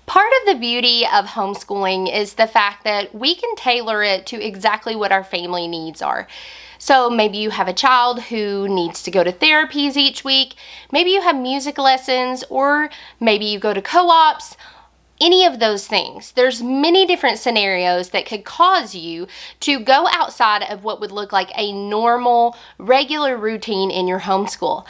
Part of the beauty of homeschooling is the fact that we can tailor it to exactly what our family needs are. So maybe you have a child who needs to go to therapies each week, maybe you have music lessons, or maybe you go to co-ops. Any of those things. There's many different scenarios that could cause you to go outside of what would look like a normal, regular routine in your homeschool.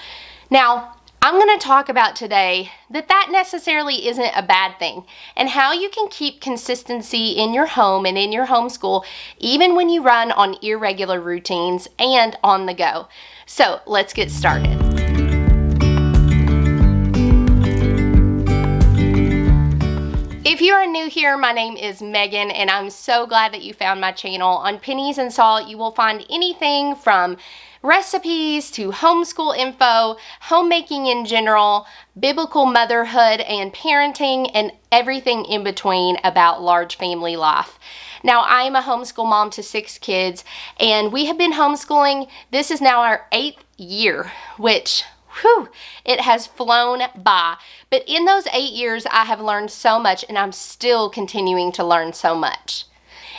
Now, I'm going to talk about today that necessarily isn't a bad thing, and how you can keep consistency in your home and in your homeschool even when you run on irregular routines and on the go. So let's get started. If you are new here, my name is Megan, and I'm so glad that you found my channel. On Pennies and Salt, you will find anything from recipes to homeschool info, homemaking in general, biblical motherhood and parenting, and everything in between about large family life. Now, I am a homeschool mom to 6 kids, and we have been homeschooling. This is now our 8th year, which it has flown by. But in those 8 years, I have learned so much, and I'm still continuing to learn so much.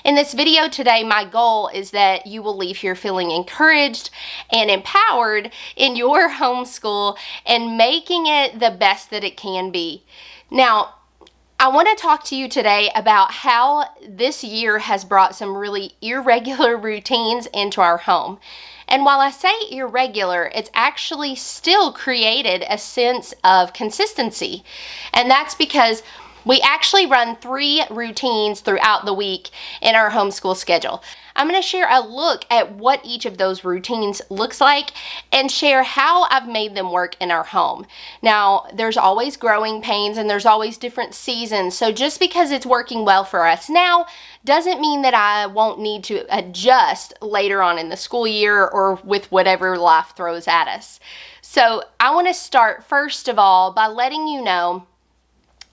In this video today, my goal is that you will leave here feeling encouraged and empowered in your homeschool and making it the best that it can be. Now, I want to talk to you today about how this year has brought some really irregular routines into our home. And while I say irregular, it's actually still created a sense of consistency. And that's because we actually run 3 routines throughout the week in our homeschool schedule. I'm going to share a look at what each of those routines looks like and share how I've made them work in our home. Now, there's always growing pains and there's always different seasons. So just because it's working well for us now doesn't mean that I won't need to adjust later on in the school year or with whatever life throws at us. So I want to start first of all by letting you know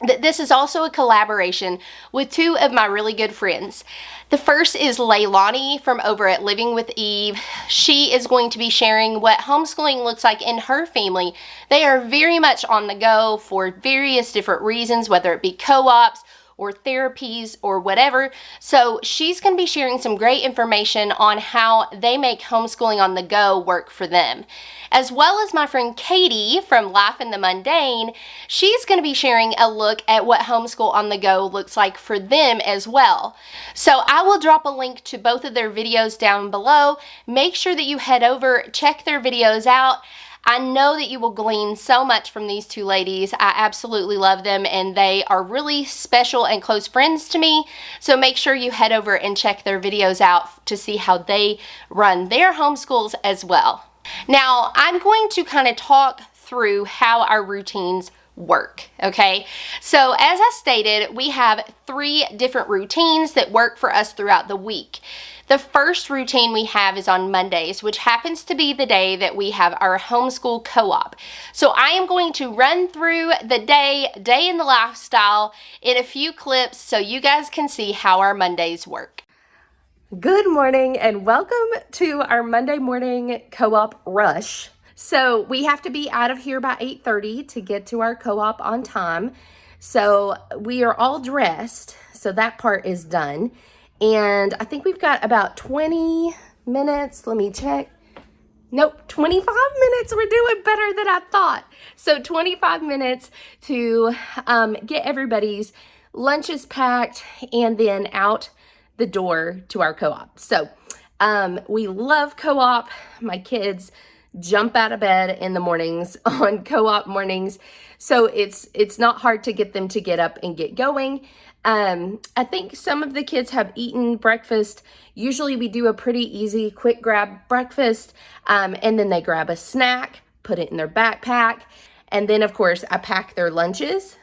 that this is also a collaboration with 2 of my really good friends. The first is Leilani from over at Living with Eve. She is going to be sharing what homeschooling looks like in her family. They are very much on the go for various different reasons, whether it be co-ops or therapies or whatever. So she's going to be sharing some great information on how they make homeschooling on the go work for them. As well as my friend Katie from Life in the Mundane, she's going to be sharing a look at what homeschool on the go looks like for them as well. So I will drop a link to both of their videos down below. Make sure that you head over, check their videos out. I know that you will glean so much from these 2 ladies. I absolutely love them, and they are really special and close friends to me. So make sure you head over and check their videos out to see how they run their homeschools as well. Now, I'm going to kind of talk through how our routines work, okay? So as I stated, we have 3 different routines that work for us throughout the week. The first routine we have is on Mondays, which happens to be the day that we have our homeschool co-op. So I am going to run through the day in the lifestyle in a few clips so you guys can see how our Mondays work. Good morning and welcome to our Monday morning co-op rush. So we have to be out of here by 8:30 to get to our co-op on time. So we are all dressed, so that part is done. And I think we've got about 20 minutes. Let me check. Nope, 25 minutes. We're doing better than I thought. So 25 minutes to get everybody's lunches packed and then out the door to our co-op. So we love co-op. My kids jump out of bed in the mornings on co-op mornings. So it's not hard to get them to get up and get going. I think some of the kids have eaten breakfast. Usually we do a pretty easy, quick grab breakfast, and then they grab a snack, put it in their backpack, and then of course I pack their lunches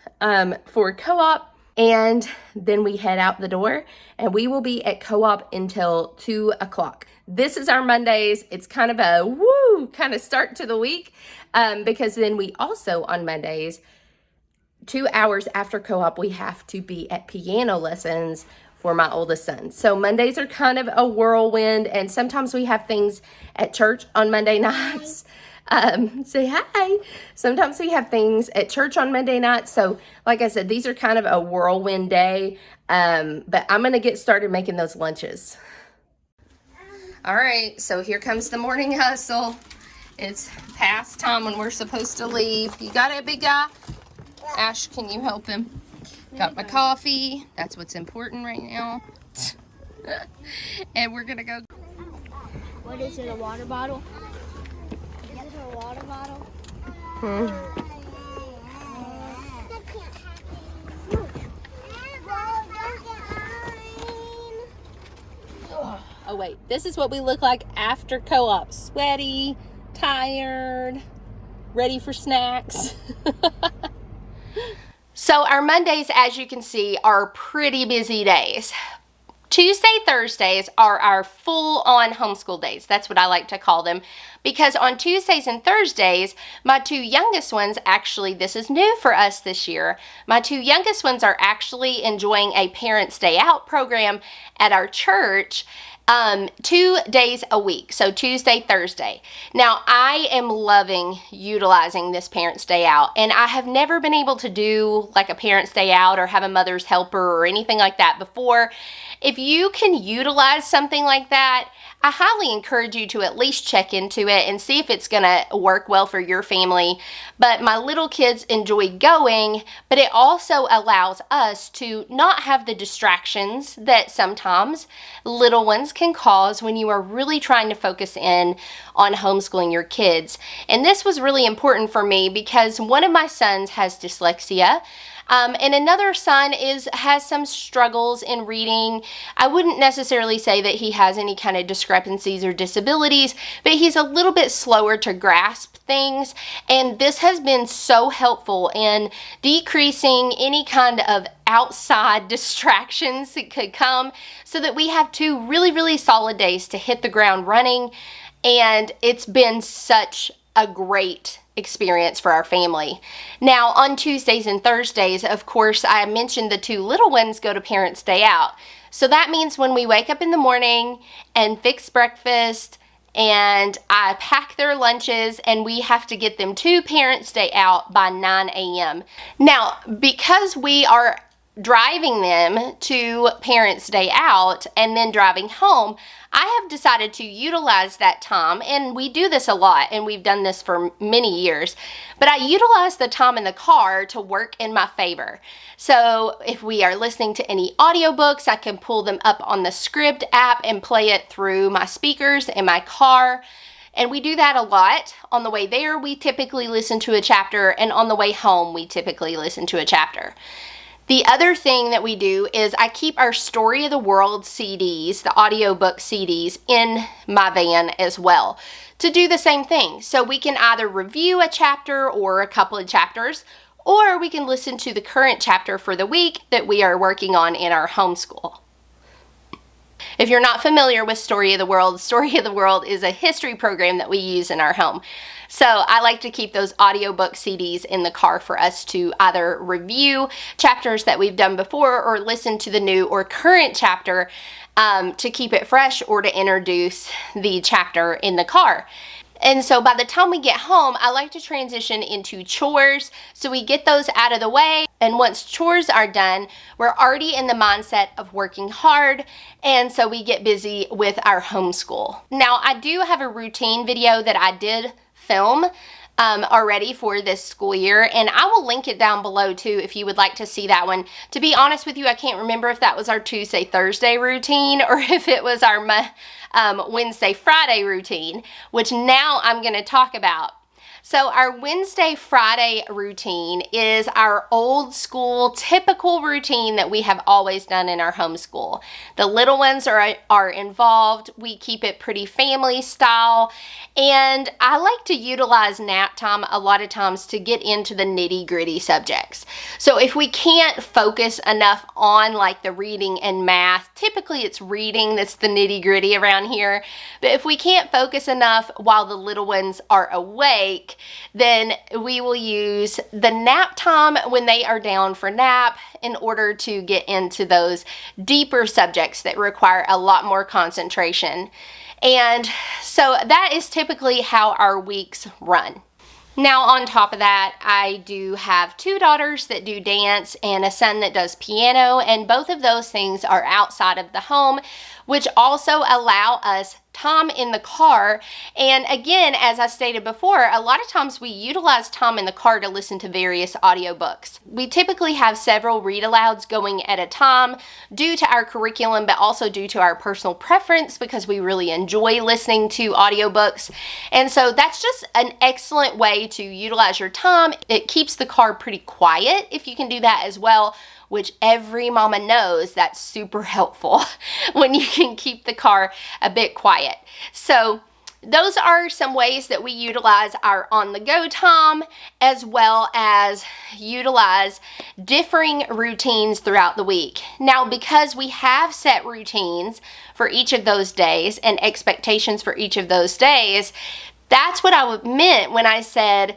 for co-op, and then we head out the door, and we will be at co-op until 2 o'clock. This is our Mondays. It's kind of a woo kind of start to the week, because then we also on Mondays 2 hours after co-op, we have to be at piano lessons for my oldest son. So Mondays are kind of a whirlwind, and sometimes we have things at church on Monday nights. Say hi. Sometimes we have things at church on Monday night. So like I said, these are kind of a whirlwind day. But I'm going to get started making those lunches. All right, so here comes the morning hustle. It's past time when we're supposed to leave. You got it, big guy? Ash, can you help him? Got my coffee. That's what's important right now. And we're gonna go. What is it, a water bottle? Is it a water bottle? Oh wait, this is what we look like after co-op. Sweaty, tired, ready for snacks. So our Mondays, as you can see, are pretty busy days. Tuesday, Thursdays are our full-on homeschool days. That's what I like to call them. Because on Tuesdays and Thursdays, my two youngest ones, actually, this is new for us this year, my two youngest ones are actually enjoying a Parents' Day Out program at our church 2 days a week. So Tuesday, Thursday. Now, I am loving utilizing this Parents' Day Out, and I have never been able to do like a Parents' Day Out or have a mother's helper or anything like that before. If you can utilize something like that, I highly encourage you to at least check into it and see if it's going to work well for your family. But my little kids enjoy going, but it also allows us to not have the distractions that sometimes little ones can cause when you are really trying to focus in on homeschooling your kids. And this was really important for me because one of my sons has dyslexia. And another son has some struggles in reading. I wouldn't necessarily say that he has any kind of discrepancies or disabilities, but he's a little bit slower to grasp things. And this has been so helpful in decreasing any kind of outside distractions that could come so that we have 2 really, really solid days to hit the ground running. And it's been such a great experience for our family. Now, on Tuesdays and Thursdays, of course, I mentioned the 2 little ones go to Parents' Day Out. So that means when we wake up in the morning and fix breakfast and I pack their lunches and we have to get them to Parents' Day Out by 9 a.m. Now, because we are driving them to Parents' Day Out and then driving home, I have decided to utilize that time, and we do this a lot, and we've done this for many years, but I utilize the time in the car to work in my favor. So if we are listening to any audiobooks, I can pull them up on the Script app and play it through my speakers in my car. And we do that a lot. On the way there, we typically listen to a chapter, and on the way home, we typically listen to a chapter. The other thing that we do is I keep our Story of the World CDs, the audiobook CDs, in my van as well to do the same thing. So we can either review a chapter or a couple of chapters, or we can listen to the current chapter for the week that we are working on in our homeschool. If you're not familiar with Story of the World is a history program that we use in our home. So I like to keep those audiobook CDs in the car for us to either review chapters that we've done before or listen to the new or current chapter to keep it fresh or to introduce the chapter in the car. And so by the time we get home, I like to transition into chores so we get those out of the way. And once chores are done, we're already in the mindset of working hard, and so we get busy with our homeschool. Now, I do have a routine video that I did film already for this school year, and I will link it down below too if you would like to see that one. To be honest with you, I can't remember if that was our Tuesday, Thursday routine or if it was our Wednesday, Friday routine, which now I'm going to talk about. So our Wednesday, Friday routine is our old school typical routine that we have always done in our homeschool. The little ones are involved. We keep it pretty family style. And I like to utilize nap time a lot of times to get into the nitty gritty subjects. So if we can't focus enough on like the reading and math, typically it's reading that's the nitty gritty around here. But if we can't focus enough while the little ones are awake, week, then we will use the nap time when they are down for nap in order to get into those deeper subjects that require a lot more concentration. And so that is typically how our weeks run. Now, on top of that, I do have 2 daughters that do dance and a son that does piano, and both of those things are outside of the home, which also allow us time in the car. And again, as I stated before, a lot of times we utilize time in the car to listen to various audiobooks. We typically have several read alouds going at a time due to our curriculum, but also due to our personal preference because we really enjoy listening to audiobooks. And so that's just an excellent way to utilize your time. It keeps the car pretty quiet if you can do that as well, which every mama knows that's super helpful when you can keep the car a bit quiet. So those are some ways that we utilize our on-the-go time, as well as utilize differing routines throughout the week. Now, because we have set routines for each of those days and expectations for each of those days, that's what I meant when I said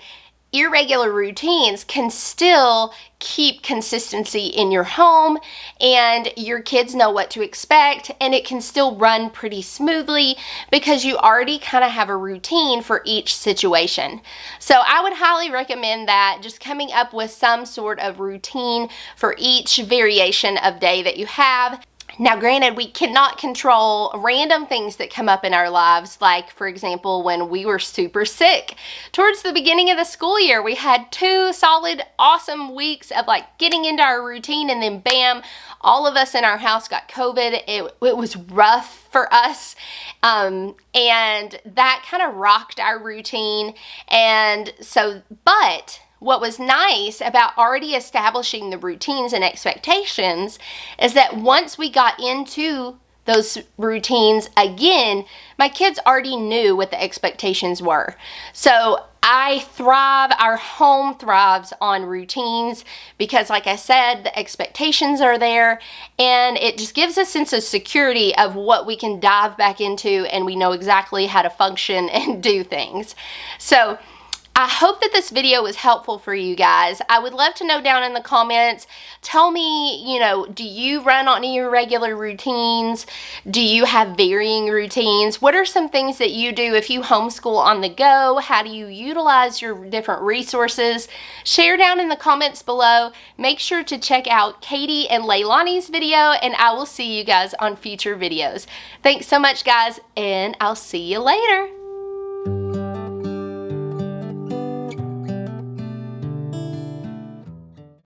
irregular routines can still keep consistency in your home and your kids know what to expect, and it can still run pretty smoothly because you already kind of have a routine for each situation. So I would highly recommend that, just coming up with some sort of routine for each variation of day that you have. Now, granted, we cannot control random things that come up in our lives, like, for example, when we were super sick. Towards the beginning of the school year, we had 2 solid, awesome weeks of like getting into our routine, and then bam, all of us in our house got COVID. It was rough for us, and that kind of rocked our routine. And so, but what was nice about already establishing the routines and expectations is that once we got into those routines again, my kids already knew what the expectations were. So our home thrives on routines because, like I said, the expectations are there, and it just gives a sense of security of what we can dive back into, and we know exactly how to function and do things. So I hope that this video was helpful for you guys. I would love to know down in the comments. Tell me, do you run on irregular routines? Do you have varying routines? What are some things that you do if you homeschool on the go? How do you utilize your different resources? Share down in the comments below. Make sure to check out Katie and Leilani's video, and I will see you guys on future videos. Thanks so much, guys, and I'll see you later.